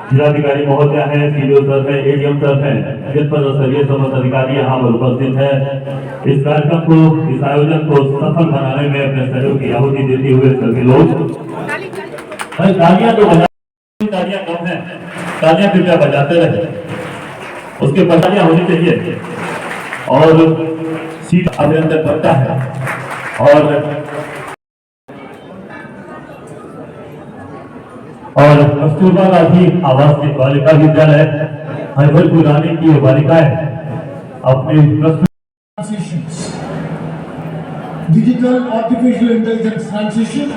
जिलाधिकारी महोदय है, सीडीओ सर है, एडीएम सर है, जनपद स्तरीय समस्त अधिकारी यहाँ पर उपस्थित है। इस कार्यक्रम को, इस आयोजन को सफल बनाने में अपने सहयोग की आहुति देते हुए सभी लोग तालियां तो तालियां कम है, तालियां कृपया बजाते रहे, उसके तालियां होनी चाहिए। और सीट अभिनंदन बनता है। और कस्तूरबा गांधी आवासीय बालिका विद्यालय हरिभरपुर रानी की बालिकाएं अपने digital artificial intelligence transition,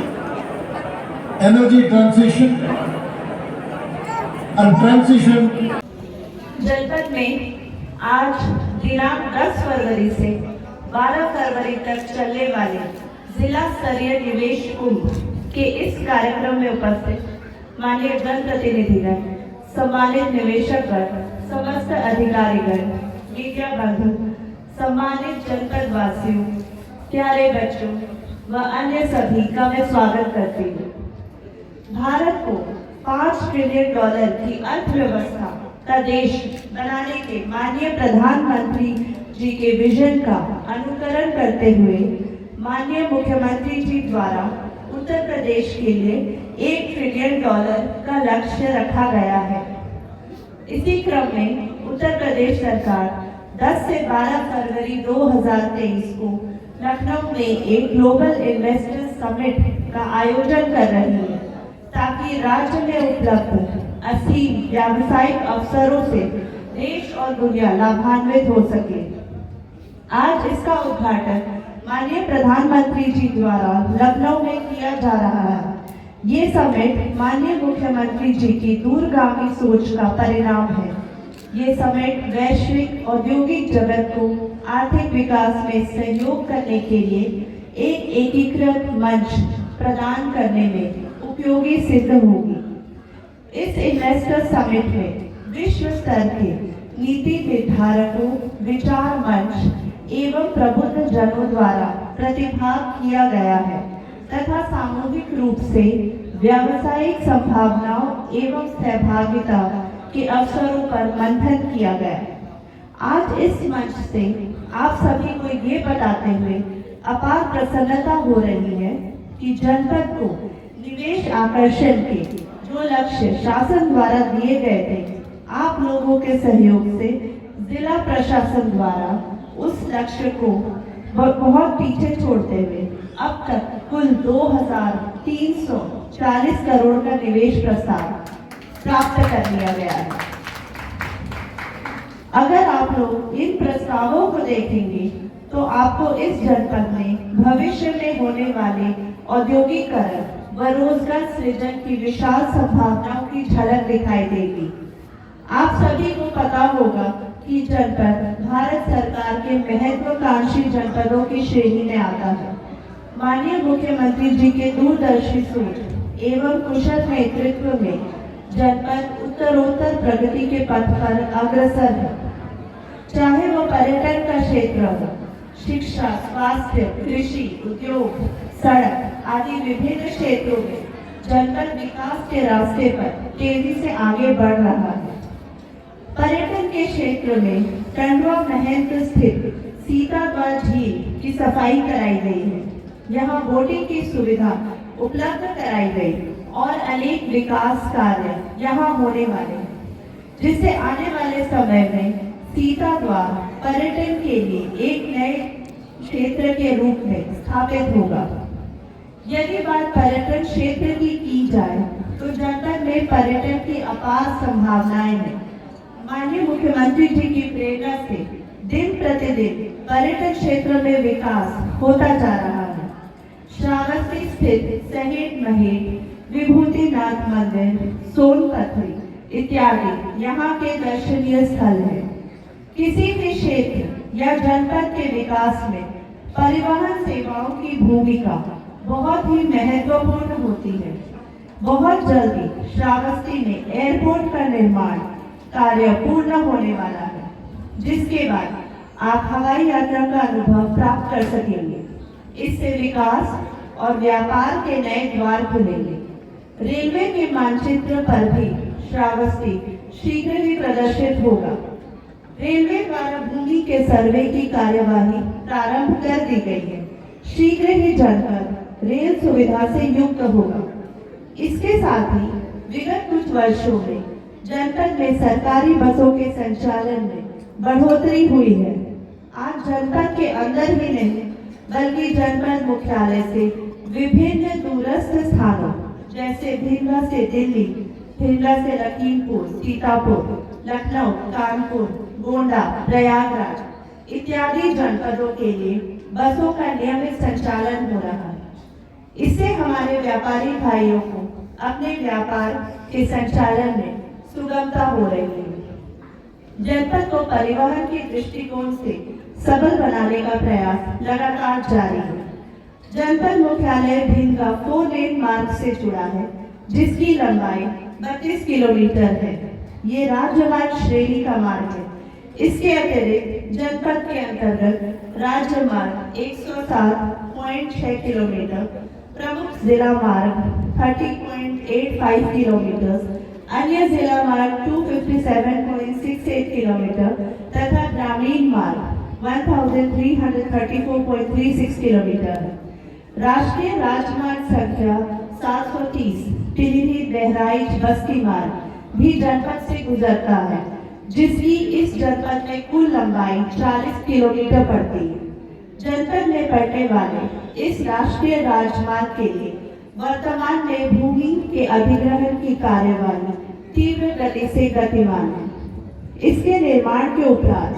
energy transition and transition. जनपद में आज दिनांक 10 फरवरी से 12 फरवरी तक चलने वाले जिला स्तरीय निवेश कुंभ के इस कार्यक्रम में उपस्थित माननीय जनप्रतिनिधिगण, सम्मानित निवेशकगण, समस्त अधिकारीगण, मीडिया बंधु, सम्मानित जनपद वासियों, प्यारे बच्चों व अन्य सभी का मैं स्वागत करती हूँ। भारत को $5 ट्रिलियन की अर्थव्यवस्था का देश बनाने के माननीय प्रधानमंत्री जी के विजन का अनुकरण करते हुए माननीय मुख्यमंत्री जी द्वारा उत्तर प्रदेश के लिए $1 ट्रिलियन का लक्ष्य रखा गया है। इसी क्रम में उत्तर प्रदेश सरकार 10 से 12 फरवरी 2023 को लखनऊ में एक ग्लोबल इन्वेस्टर्स समिट का आयोजन कर रही है, ताकि राज्य में उपलब्ध असीम व्यावसायिक अवसरों से देश और दुनिया लाभान्वित हो सके। आज इसका उद्घाटन माननीय प्रधानमंत्री जी द्वारा लखनऊ में किया जा रहा है। ये समिट माननीय मुख्यमंत्री जी की दूरगामी सोच का परिणाम है। ये समिट वैश्विक औद्योगिक जगत को आर्थिक विकास में सहयोग करने के लिए एक एकीकृत मंच प्रदान करने में उपयोगी सिद्ध होगी। इस इन्वेस्टर समिट में विश्व स्तर के नीति निर्धारकों, विचार मंच एवं प्रबुद्ध जनों द्वारा प्रतिभाग किया गया है तथा सामूहिक रूप से व्यावसायिक संभावनाओं एवं सहभागिता के अवसरों पर मंथन किया गया। आज इस मंच से आप सभी को ये बताते हुए अपार प्रसन्नता हो रही है कि जनपद को निवेश आकर्षण के जो लक्ष्य शासन द्वारा दिए गए थे, आप लोगों के सहयोग से जिला प्रशासन द्वारा उस लक्ष्य को बहुत पीछे छोड़ते हुए अब तक कुल 2,340 करोड़ का निवेश प्रस्ताव प्राप्त कर लिया गया है। अगर आप लोग इन प्रस्तावों को देखेंगे तो आपको इस जनपद में भविष्य में होने वाले औद्योगिकरण व रोजगार सृजन की विशाल संभावनाओं की झलक दिखाई देगी। आप सभी को पता होगा कि जनपद भारत सरकार के महत्वाकांक्षी जनपदों की श्रेणी में आता है। माननीय मुख्यमंत्री जी के दूरदर्शी सोच एवं कुशल नेतृत्व में जनपद उत्तरोत्तर प्रगति के पथ पर अग्रसर है। चाहे वो पर्यटन का क्षेत्र हो, शिक्षा, स्वास्थ्य, कृषि, उद्योग, सड़क आदि विभिन्न क्षेत्रों में जनपद विकास के रास्ते पर तेजी से आगे बढ़ रहा है। पर्यटन के क्षेत्र में टंडवा महल स्थित सीताद्वार झील की सफाई कराई गई है। यहाँ बोटिंग की सुविधा उपलब्ध कराई गई और अनेक विकास कार्य यहाँ होने वाले हैं, जिससे आने वाले समय में सीताद्वार पर्यटन के लिए एक नए क्षेत्र के रूप में स्थापित होगा। यदि बात पर्यटन क्षेत्र की जाए तो जनपद में पर्यटन की अपार संभावनाएं हैं। माननीय मुख्यमंत्री जी की प्रेरणा से दिन प्रतिदिन पर्यटन क्षेत्र में विकास होता जा रहा है। श्रावस्ती स्थित सहेट महेट, विभूतिनाथ मंदिर, सोनपत्री इत्यादि यहाँ के दर्शनीय स्थल हैं। किसी भी क्षेत्र या जनपद के विकास में परिवहन सेवाओं की भूमिका बहुत ही महत्वपूर्ण होती है। बहुत जल्दी श्रावस्ती में एयरपोर्ट का निर्माण कार्य पूर्ण होने वाला है, जिसके बाद आप हवाई यात्रा का अनुभव प्राप्त कर सकेंगे। इससे विकास और व्यापार के नए द्वार खुलेंगे। रेलवे के मानचित्र पर भी श्रावस्ती शीघ्र ही प्रदर्शित होगा। रेलवे द्वारा भूमि के सर्वे की कार्यवाही प्रारंभ कर दी गई है। शीघ्र ही जनपद रेल सुविधा से युक्त होगा। इसके साथ ही विगत कुछ वर्षों में जनपद में सरकारी बसों के संचालन में बढ़ोतरी हुई है। आज जनपद के अंदर ही नहीं बल्कि जनपद मुख्यालय से विभिन्न दूरस्थ स्थानों जैसे भिंडरा से दिल्ली, भिंडरा से लखीमपुर, सीतापुर, लखनऊ, कानपुर, गोंडा, प्रयागराज इत्यादि जनपदों के लिए बसों का नियमित संचालन हो रहा है। इससे हमारे व्यापारी भाइयों को अपने व्यापार के संचालन में सुगमता हो रही है। जनपद को परिवहन के दृष्टिकोण से सबल बनाने का प्रयास लगातार जारी है। जनपद मुख्यालय भिंडरा 4 लेन मार्ग से जुड़ा है, जिसकी लंबाई 32 किलोमीटर है। ये राज्यमार्ग श्रेणी का मार्ग है। इसके अतिरिक्त जनपद के अंतर्गत राज्य मार्ग 107.6 किलोमीटर, प्रमुख जिला मार्ग 30.85 किलोमीटर, अन्य जिला मार्ग 257.68 किलोमीटर तथा ग्रामीण मार्ग 1334.36 किलोमीटर है। राष्ट्रीय राजमार्ग संख्या 730 पीलीभीत बहराइच बस्ती मार्ग भी जनपद से गुजरता है, जिसकी इस जनपद में कुल लंबाई 40 किलोमीटर पड़ती है। जनपद में पड़ने वाले इस राष्ट्रीय राजमार्ग के लिए वर्तमान में भूमि के अधिग्रहण की कार्यवाही तीव्र गति से गतिमान है। इसके निर्माण के उपरांत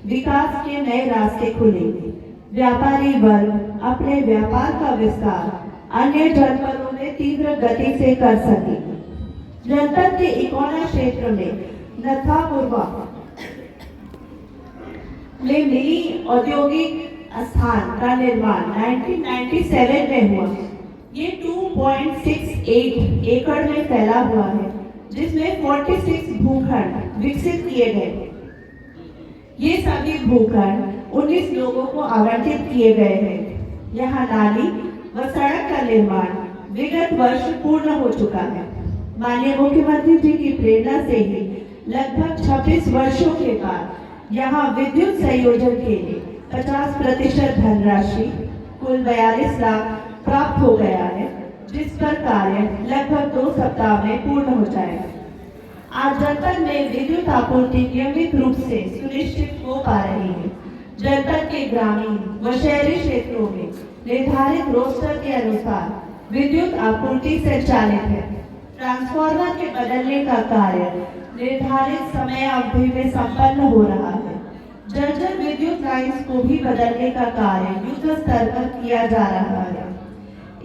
विकास के नए रास्ते खुलेंगे। व्यापारी वर्ग अपने व्यापार का विस्तार अन्य जनपदों में तीव्र गति से कर सकेंगे। जनपद के इकोना क्षेत्र में नथापुरवा में मिनी औद्योगिक स्थान का निर्माण 1997 में हुआ। ये 2.68 एकड़ में फैला हुआ है, जिसमें 46 भूखंड विकसित किए गए। ये सभी भूखंड 19 लोगों को आवंटित किए गए हैं। यहाँ नाली व सड़क का निर्माण विगत वर्ष पूर्ण हो चुका है। माननीय मुख्यमंत्री जी की प्रेरणा से ही लगभग 26 वर्षों के बाद यहाँ विद्युत संयोजन के लिए 50% धनराशि कुल 42 लाख प्राप्त हो गया है, जिस पर कार्य लगभग 2 सप्ताह में पूर्ण हो जाएगा। आज जनपद में विद्युत आपूर्ति नियमित रूप से सुनिश्चित हो पा रही है। जनपद के ग्रामीण व शहरी क्षेत्रों में निर्धारित रोस्टर के अनुसार विद्युत आपूर्ति संचालित है। ट्रांसफार्मर के बदलने का कार्य निर्धारित समय अवधि में संपन्न हो रहा है। जर्जर विद्युत लाइन्स को भी बदलने का कार्य युद्ध स्तर पर किया जा रहा है।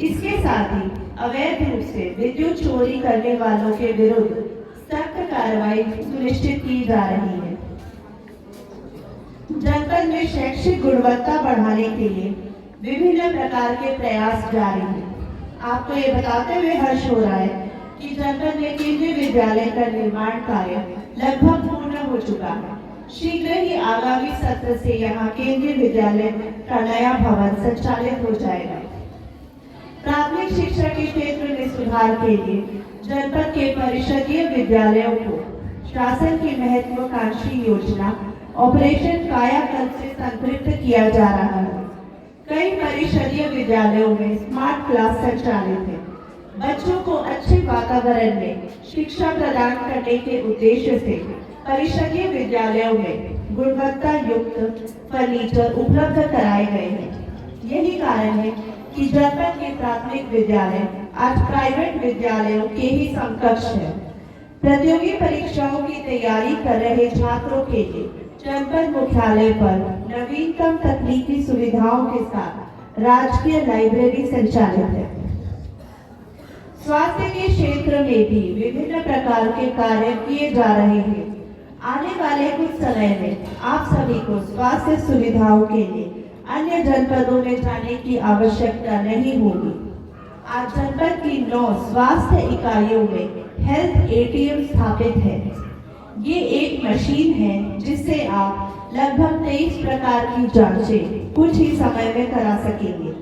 इसके साथ ही अवैध रूप से विद्युत चोरी करने वालों के विरुद्ध सख्त कार्रवाई सुनिश्चित की जा रही है। जनपद में शैक्षिक गुणवत्ता बढ़ाने के लिए विभिन्न प्रकार के प्रयास जारी हैं। आपको ये बताते हुए हर्ष हो रहा है कि जनपद में केंद्रीय विद्यालय का निर्माण कार्य लगभग पूर्ण हो चुका है। शीघ्र ही आगामी सत्र से यहाँ केंद्रीय विद्यालय का नया भवन संचालित हो जाएगा। प्राथमिक शिक्षा के क्षेत्र में सुधार के लिए जनपद के परिषदीय विद्यालयों को शासन की महत्वाकांक्षी योजना ऑपरेशन कायाकल्प से संतृप्त किया जा रहा है। कई परिषदीय विद्यालयों में स्मार्ट क्लास संचालित है। बच्चों को अच्छे वातावरण में शिक्षा प्रदान करने के उद्देश्य से परिषदीय विद्यालयों में गुणवत्ता युक्त फर्नीचर उपलब्ध कराए गए हैं। यही कारण है कि जनपद के प्राथमिक विद्यालय आज प्राइवेट विद्यालयों के ही समकक्ष है। प्रतियोगी परीक्षाओं की तैयारी कर रहे छात्रों के लिए जनपद मुख्यालय पर नवीनतम तकनीकी सुविधाओं के साथ राजकीय लाइब्रेरी संचालित है। स्वास्थ्य के क्षेत्र में भी विभिन्न प्रकार के कार्य किए जा रहे हैं। आने वाले कुछ समय में आप सभी को स्वास्थ्य सुविधाओं के लिए अन्य जनपदों में जाने की आवश्यकता नहीं होगी। आज जनपद की 9 स्वास्थ्य इकाइयों में हेल्थ ATM स्थापित है। ये एक मशीन है जिससे आप लगभग 23 प्रकार की जांचें कुछ ही समय में करा सकेंगे।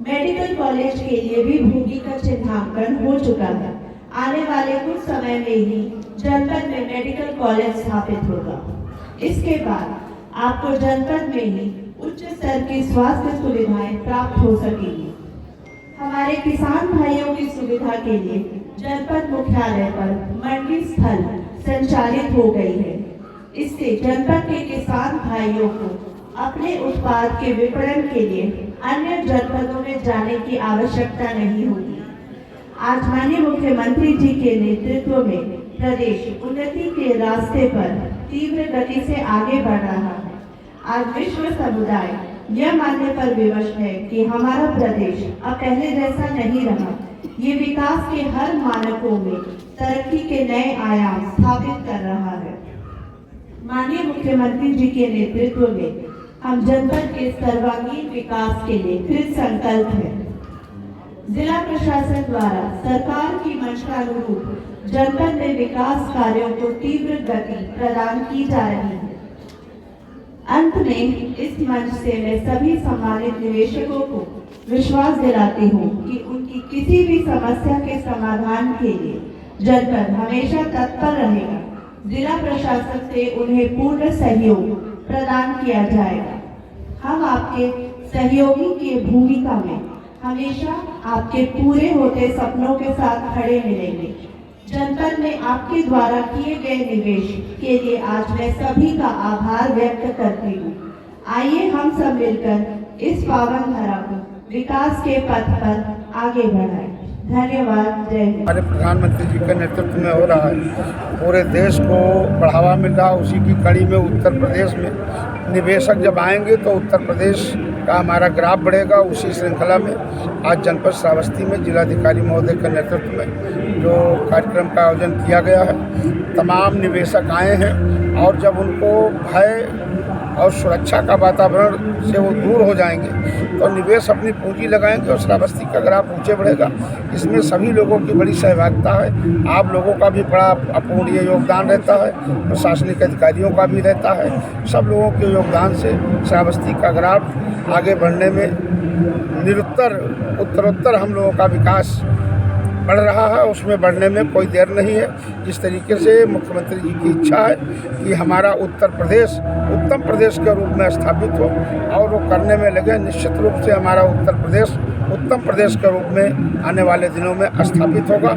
मेडिकल कॉलेज के लिए भी भूमि का चिन्हांकन हो चुका है। आने वाले कुछ समय में ही जनपद में मेडिकल कॉलेज स्थापित होगा। इसके बाद आपको जनपद में ही उच्च स्तर की स्वास्थ्य सुविधाएं प्राप्त हो सकेंगी। हमारे किसान भाइयों की सुविधा के लिए जनपद मुख्यालय पर मंडी स्थल संचालित हो गई है। इससे जनपद के किसान भाइयों को अपने उत्पाद के विपणन के लिए अन्य जनपदों में जाने की आवश्यकता नहीं होगी। आज माननीय मुख्यमंत्री जी के नेतृत्व में प्रदेश उन्नति के रास्ते पर तीव्र गति से आगे बढ़ रहा है। आज विश्व समुदाय यह मानने पर विवश है कि हमारा प्रदेश अब पहले जैसा नहीं रहा। ये विकास के हर मानकों में तरक्की के नए आयाम स्थापित कर रहा है। माननीय मुख्यमंत्री जी के नेतृत्व में हम जनपद के सर्वांगीण विकास के लिए कृत संकल्प हैं। जिला प्रशासन द्वारा सरकार की मंशानुरूप जनपद में विकास कार्यों को तीव्र गति प्रदान की जा रही है। अंत में इस मंच से मैं सभी सम्मानित निवेशकों को विश्वास दिलाती हूँ कि उनकी किसी भी समस्या के समाधान के लिए जनपद हमेशा तत्पर रहेगा। जिला प्रशासन से उन्हें पूर्ण सहयोग प्रदान किया जाएगा। हम आपके सहयोगी की भूमिका में हमेशा आपके पूरे होते सपनों के साथ खड़े मिलेंगे। जनपद में आपके द्वारा किए गए निवेश के लिए आज मैं सभी का आभार व्यक्त करती हूँ। आइए हम सब मिलकर इस पावन धरा को विकास के पथ पर आगे बढ़ाएं। धन्यवाद। जय हिंद। हमारे प्रधानमंत्री जी के नेतृत्व में हो रहा है, पूरे देश को बढ़ावा मिल रहा है। उसी की कड़ी में उत्तर प्रदेश में निवेशक जब आएंगे तो उत्तर प्रदेश का हमारा ग्राफ बढ़ेगा। उसी श्रृंखला में आज जनपद श्रावस्ती में जिलाधिकारी महोदय के नेतृत्व में जो कार्यक्रम का आयोजन किया गया है, तमाम निवेशक आए हैं और जब उनको भय और सुरक्षा का वातावरण से वो दूर हो जाएंगे तो निवेश अपनी पूंजी लगाएंगे और श्रावस्ती का ग्राफ ऊंचे बढ़ेगा। इसमें सभी लोगों की बड़ी सहभागिता है। आप लोगों का भी बड़ा अपूर्णीय योगदान रहता है, प्रशासनिक अधिकारियों का भी रहता है। सब लोगों के योगदान से श्रावस्ती का ग्राफ आगे बढ़ने में निरुत्तर उत्तरोत्तर हम लोगों का विकास बढ़ रहा है। उसमें बढ़ने में कोई देर नहीं है। जिस तरीके से मुख्यमंत्री जी की इच्छा है कि हमारा उत्तर प्रदेश उत्तम प्रदेश के रूप में स्थापित हो और वो करने में लगे, निश्चित रूप से हमारा उत्तर प्रदेश उत्तम प्रदेश के रूप में आने वाले दिनों में स्थापित होगा।